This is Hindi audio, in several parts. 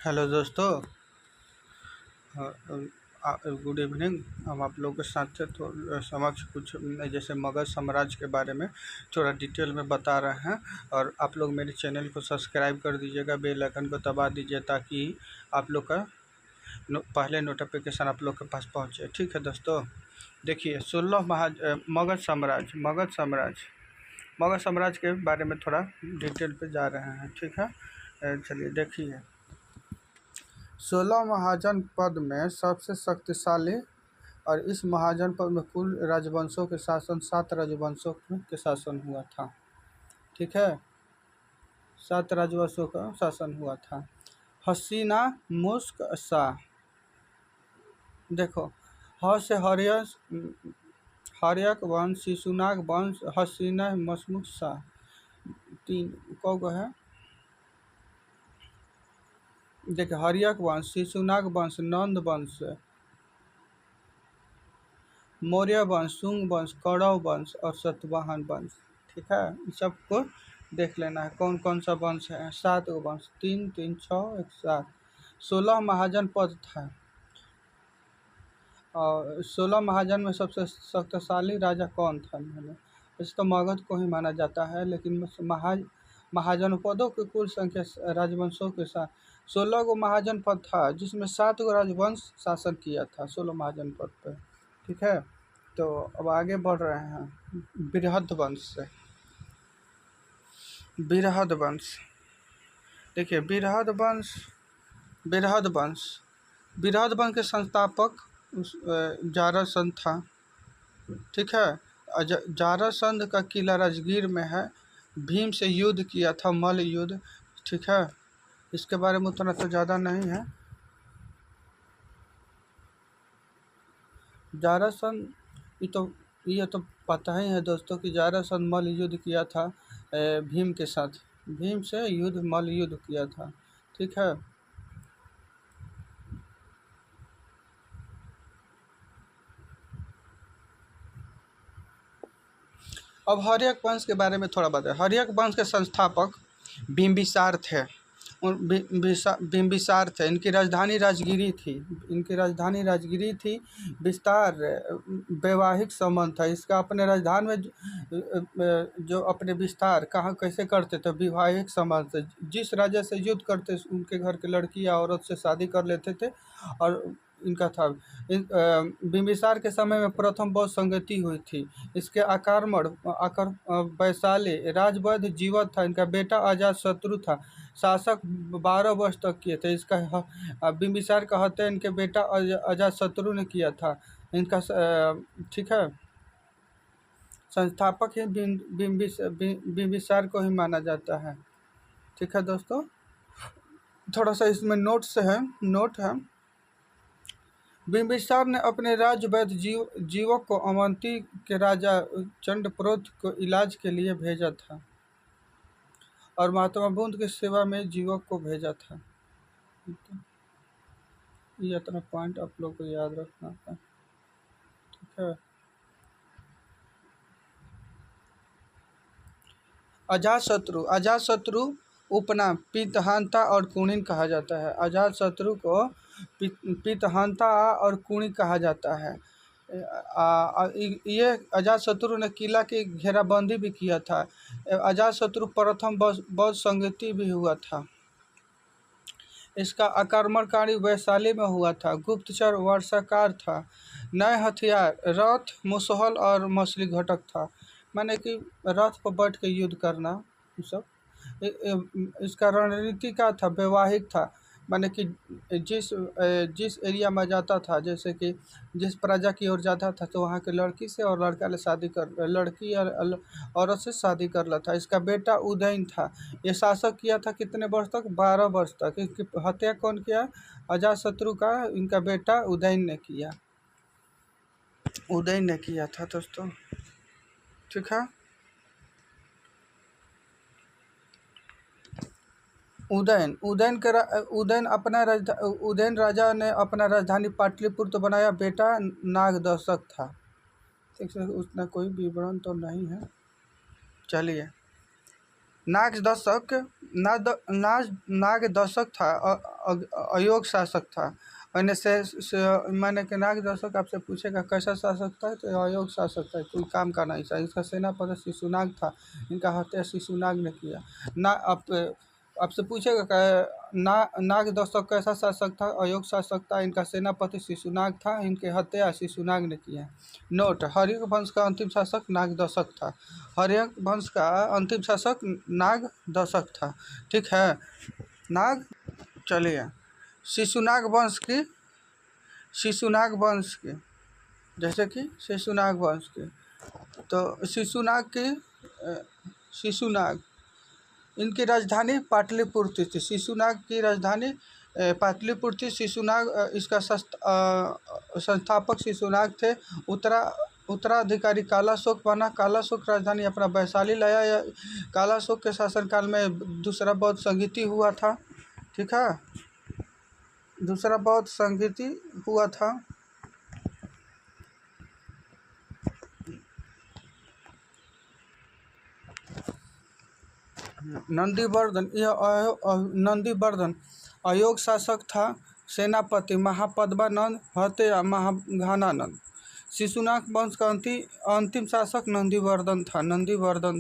हेलो दोस्तों। Good evening. हम आप लोगों के साथ समक्ष कुछ जैसे मगध साम्राज्य के बारे में थोड़ा डिटेल में बता रहे हैं। और आप लोग मेरे चैनल को सब्सक्राइब कर दीजिएगा, बेल आइकन को दबा दीजिए ताकि आप लोग का पहले नोटिफिकेशन आप लोग के पास पहुंचे। ठीक है दोस्तों, देखिए मगध साम्राज्य के बारे में थोड़ा डिटेल पे जा रहे हैं। ठीक है, चलिए देखिए। 16 महाजनपद में सबसे शक्तिशाली और इस महाजनपद में कुल राजवंशों के शासन 7 राजवंशों के शासन हुआ था। ठीक है, 7 राजवंशों का शासन हुआ था। हसीना मुस्क शाह, देखो ह से हर्यक वंश, शिशुनाग वंश, हसीना मसमुख शाह, 3 कौ है। देखिए, हर्यक वंश, शिशुनाग वंश, नंद वंश, मौर्य वंश, शुंग वंश, कौरव वंश और सतवाहन वंश। ठीक है, इन सबको देख लेना है कौन कौन सा वंश है। 7 वंश, 3 3 6 1 7। 16 महाजन पद था और 16 महाजन में सबसे शक्तिशाली राजा कौन था? वैसे तो मगध को ही माना जाता है, लेकिन महाजनपदों की कुल संख्या राजवंशों के साथ 16 गो महाजनपद था, जिसमें 7 गो राजवंश शासन किया था 16 महाजनपद पर। ठीक है, तो अब आगे बढ़ रहे हैं बृहद वंश से। बृहद वंश, देखिए बृहद वंश के संस्थापक जारासंध था। ठीक है, जारासंध का किला राजगीर में है। भीम से युद्ध किया था, मल्ल युद्ध। ठीक है, इसके बारे में उतना तो ज़्यादा नहीं है। जारासंध ये तो पता ही है दोस्तों कि जारासंध मल्ल युद्ध किया था भीम के साथ। भीम से मल्ल युद्ध किया था। ठीक है, अब हर्यक वंश के बारे में थोड़ा बताएं। हर्यक वंश के संस्थापक बिंबिसार थे। इनकी राजधानी राजगिरी थी। विस्तार वैवाहिक संबंध था इसका। अपने राजधानी में जो अपने विस्तार कहाँ कैसे करते थे? वैवाहिक संबंध से। जिस राजा से युद्ध करते उनके घर के लड़की या औरत से शादी कर लेते थे। और इनका था बिंबिसार के समय में प्रथम बौद्ध संगति हुई थी। इसके वैशाली राजवैद्य जीवित था। इनका बेटा अजातशत्रु था, शासक 12 वर्ष तक किए थे। इसका बिंबिसार का हत्या इनके बेटा अजातशत्रु ने किया था। इनका ठीक है, संस्थापक ही बिंबिसार को ही माना जाता है। ठीक है दोस्तों, थोड़ा सा इसमें नोट है। बिंबिसार ने अपने राजवैद्य जीवक को अवंती के राजा चंडप्रद्योत को इलाज के लिए भेजा था और महात्मा बुद्ध की सेवा में जीवक को भेजा था। ये इतना पॉइंट आप लोग को याद रखना है। ठीक है, अजातशत्रु उपनाम पितहंता और कुणिन कहा जाता है। अजातशत्रु को पितहंता और कुणिन कहा जाता है। ये अजातशत्रु ने किला की घेराबंदी भी किया था। अजातशत्रु प्रथम बौद्ध संगति भी हुआ था। इसका आक्रमणकारी वैशाली में हुआ था। गुप्तचर वर्षाकार था। नए हथियार रथ, मुसहल और मछली घटक था। माने कि रथ पर बैठ के युद्ध करना सब। इसका रणनीति का था, वैवाहिक था। माने कि जिस एरिया में जाता था, जैसे कि जिस प्रजा की ओर जाता था तो वहाँ के लड़की से और लड़की और औरत से शादी कर लेता था। इसका बेटा उदयन था। ये शासक किया था कितने वर्ष तक? 12 वर्ष तक। इसकी हत्या कौन किया? अजातशत्रु का इनका बेटा उदयन ने किया था दोस्तों। ठीक है, उदयन राजा ने अपना राजधानी पाटलिपुत्र बनाया। बेटा नागदशक था। ठीक है, उतना कोई विवरण तो नहीं है। चलिए, नागदशक था अयोग्य शासक था। मैंने मैंने कि नाग दर्शक आपसे पूछेगा कैसा शासक था, तो अयोग्य शासक था, कोई काम का नहीं था। इसका सेनापति शिशुनाग था, इनका हत्या शिशुनाग ने किया। ना आपसे पूछेगा नाग दर्शक कैसा शासक था, अयोग्य शासक था, इनका सेनापति शिशुनाग था, इनके हत्या शिशुनाग ने किया। नोट: हर्यक वंश का अंतिम शासक नाग दर्शक था। हर्यक वंश का अंतिम शासक नाग दर्शक था। ठीक है। चलिए शिशुनाग वंश की जैसे कि शिशुनाग वंश की, तो शिशुनाग इनकी राजधानी पाटलिपुत्र थी। शिशुनाग की राजधानी पाटलिपुत्र थी। शिशुनाग इसका संस्थापक शिशुनाग थे। उत्तराधिकारी कालाशोक बना। कालाशोक राजधानी अपना वैशाली लाया। या कालाशोक के शासनकाल में दूसरा बौद्ध संगीति हुआ था। ठीक है, दूसरा बौद्ध संगीति हुआ था। नंदीवर्धन अयोग्य शासक था। सेनापति महापद्मानंद, हत्या महाघानानंद। शिशुनाग वंश का अंतिम शासक नंदीवर्धन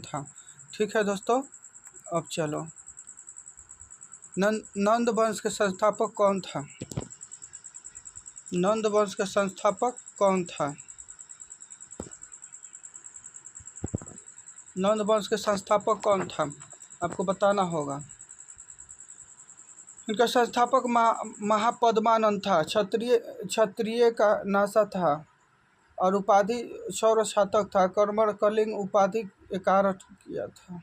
था। ठीक है दोस्तों, अब चलो नंद वंश के संस्थापक कौन था? नंद वंश के संस्थापक कौन था? नंद वंश के संस्थापक कौन था, आपको बताना होगा। इनका संस्थापक महापद्मानंद था। क्षत्रिय का नासा था और उपाधि शौर्य शातक था। कर्मण कलिंग उपाधि एकारठ किया था।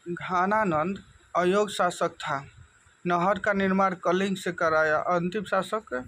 घानानंद अयोग्य शासक था। नहर का निर्माण कलिंग से कराया। अंतिम शासक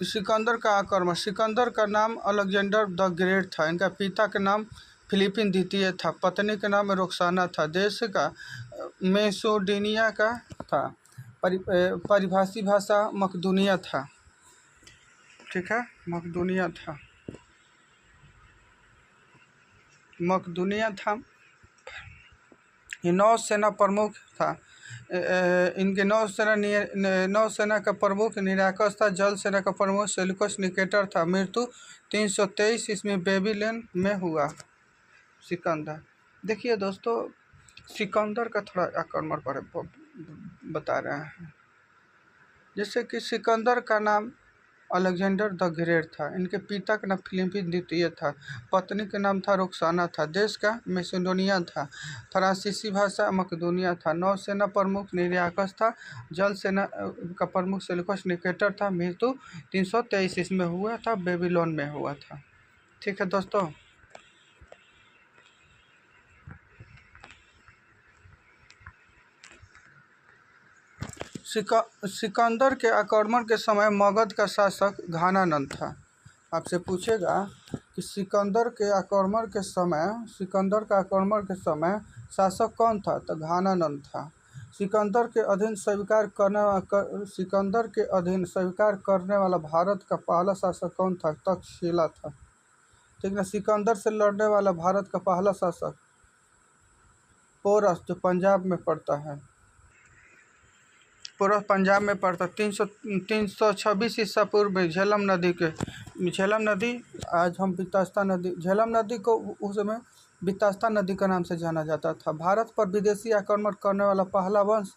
सिकंदर का आक्रमण। सिकंदर का नाम अलेक्जेंडर द ग्रेट था। इनका पिता का नाम फिलिपिन द्वितीय था। पत्नी का नाम रोक्साना था। देश का मेसोपोटामिया का था। परिभाषी भाषा मकदूनिया था। ठीक है, मकदूनिया था। ये नौसेना प्रमुख था। इनके नौसेना का प्रमुख निराकस था। जल सेना का प्रमुख सेल्यूकस निकेटर था। मृत्यु 323 ईस्वी बेबीलोन में हुआ। सिकंदर, देखिए दोस्तों, सिकंदर का थोड़ा आक्रमण पर बता रहे हैं। जैसे कि सिकंदर का नाम अलेक्जेंडर द ग्रेट था। इनके पिता का नाम फिलिपिन द्वितीय था। पत्नी का नाम था रोक्साना था। देश का मेसिडोनिया था। फ्रांसीसी भाषा मकदूनिया था। नौसेना प्रमुख निराकस था। जल सेना का प्रमुख सेल्यूकस निकेटर था। मृत्यु 323 ईस्वी में हुआ था। बेबीलोन में हुआ था। ठीक है दोस्तों, सिकंदर के आक्रमण के समय मगध का शासक घानानंद था। आपसे पूछेगा कि सिकंदर का आक्रमण के समय शासक कौन था, तो घानानंद था। सिकंदर के अधीन स्वीकार करने वाला भारत का पहला शासक कौन था? तक्षशिला था। ठीक ना। सिकंदर से लड़ने वाला भारत का पहला शासक पोरस, जो पंजाब में पड़ता है। पूर्व पंजाब में पड़ता। 326 ईसा पूर्व में झेलम नदी, आज हम बितास्ता नदी, झेलम नदी को उस समय बितास्ता नदी का नाम से जाना जाता था। भारत पर विदेशी आक्रमण करने वाला पहला वंश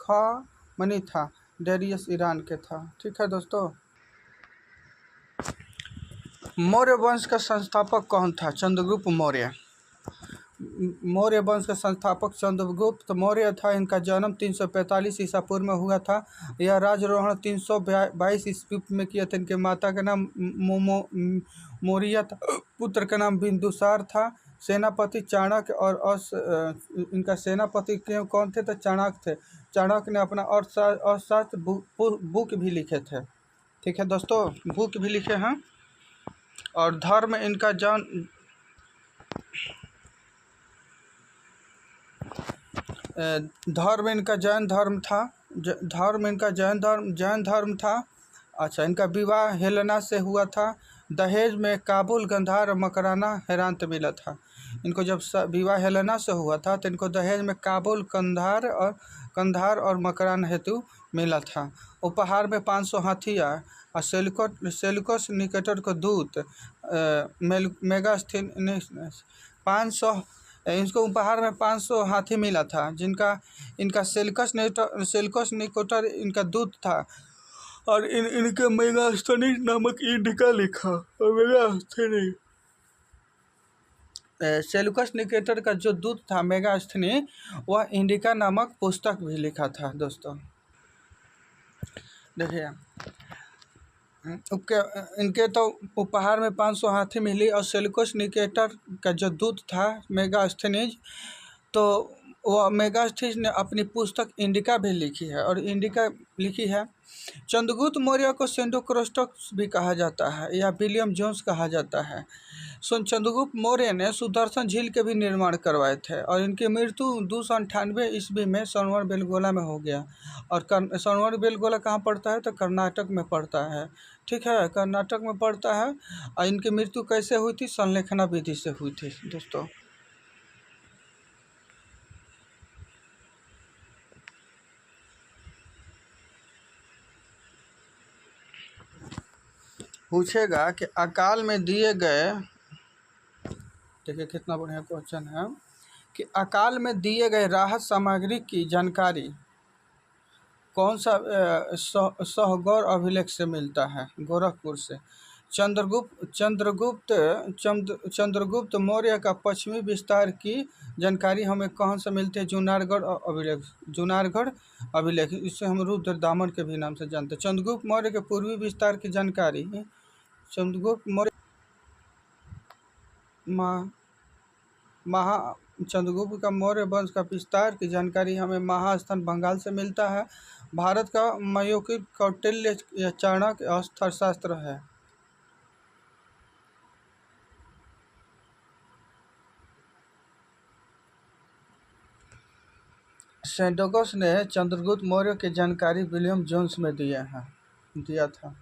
खामनी था। डेरियस ईरान के था। ठीक है दोस्तों, मौर्य वंश का संस्थापक कौन था? चंद्रगुप्त मौर्य। मौर्य वंश का संस्थापक चंद्रगुप्त मौर्य था। इनका जन्म 345 ईसा पूर्व में हुआ था। यह राजरोहण 322 ईस्वी में किया था। इनके माता का नाम मोरिया था। पुत्र का नाम बिंदुसार था। सेनापति चाणक्य और इनका सेनापति कौन थे? तो चाणक्य थे। चाणक्य ने अपना अर्थशास्त्र बुक भी लिखे थे। ठीक है दोस्तों, बुक भी लिखे हैं। और धर्म इनका धर्म इनका जैन धर्म था। धर्म इनका जैन धर्म था। अच्छा, इनका विवाह हेलेना से हुआ था। दहेज में काबुल, गंधार और मकराना हैरान मिला था। इनको जब विवाह हेलेना से हुआ था तो इनको दहेज में काबुल, कंधार और मकराना हेतु मिला था। उपहार में 500 हाथियाँ और सेल्यूकस निकेटर को दूत मेगास्थनीस 500 इनको उपहार में 500 हाथी मिला था, जिनका इनका सेल्यूकस निकेटर इनका दूत था। और इनके मेगास्थनीस नामक इंडिका लिखा। और मेगास्थनीस सेल्यूकस निकेटर का जो दूत था मेगास्थनी, वह इंडिका नामक पुस्तक भी लिखा था दोस्तों। देखिए, इनके तो उपहार में 500 हाथी मिली। और सेल्यूकस निकेटर का जो दूत था मेगास्थनीज, तो वह मेगास्थनीज ने अपनी पुस्तक इंडिका भी लिखी है। और इंडिका लिखी है। चंद्रगुप्त मौर्य को सेंडोक्रोस्टस भी कहा जाता है या विलियम जोन्स कहा जाता है। चंद्रगुप्त मौर्य ने सुदर्शन झील के भी निर्माण करवाए थे। और इनकी मृत्यु 298 ईस्वी में सनवर बेलगोला में हो गया। और सनवर बेलगोला कहाँ पड़ता है? तो कर्नाटक में पड़ता है। ठीक है, कर्नाटक में पड़ता है। और इनकी मृत्यु कैसे हुई थी? संलेखना विधि से हुई थी दोस्तों। पूछेगा कि अकाल में दिए गए, देखिए कितना बढ़िया क्वेश्चन है, कि अकाल में दिए गए राहत सामग्री की जानकारी कौन सा सहगौर अभिलेख से मिलता है? गोरखपुर से। चंद्रगुप्त मौर्य का पश्चिमी विस्तार की जानकारी हमें कहाँ से मिलती है? जूनागढ़ अभिलेख। इससे हम रुद्रदामन के भी नाम से जानते हैं। चंद्रगुप्त मौर्य के पूर्वी विस्तार की जानकारी चंद्रगुप्त मौर्य चंद्रगुप्त का मौर्य वंश का विस्तार की जानकारी हमें महास्थान बंगाल से मिलता है। भारत का मयूखी कौटिल्य या चाणक्य अर्थशास्त्र है। सेंडोकस ने चंद्रगुप्त मौर्य की जानकारी विलियम जोन्स में दिया था।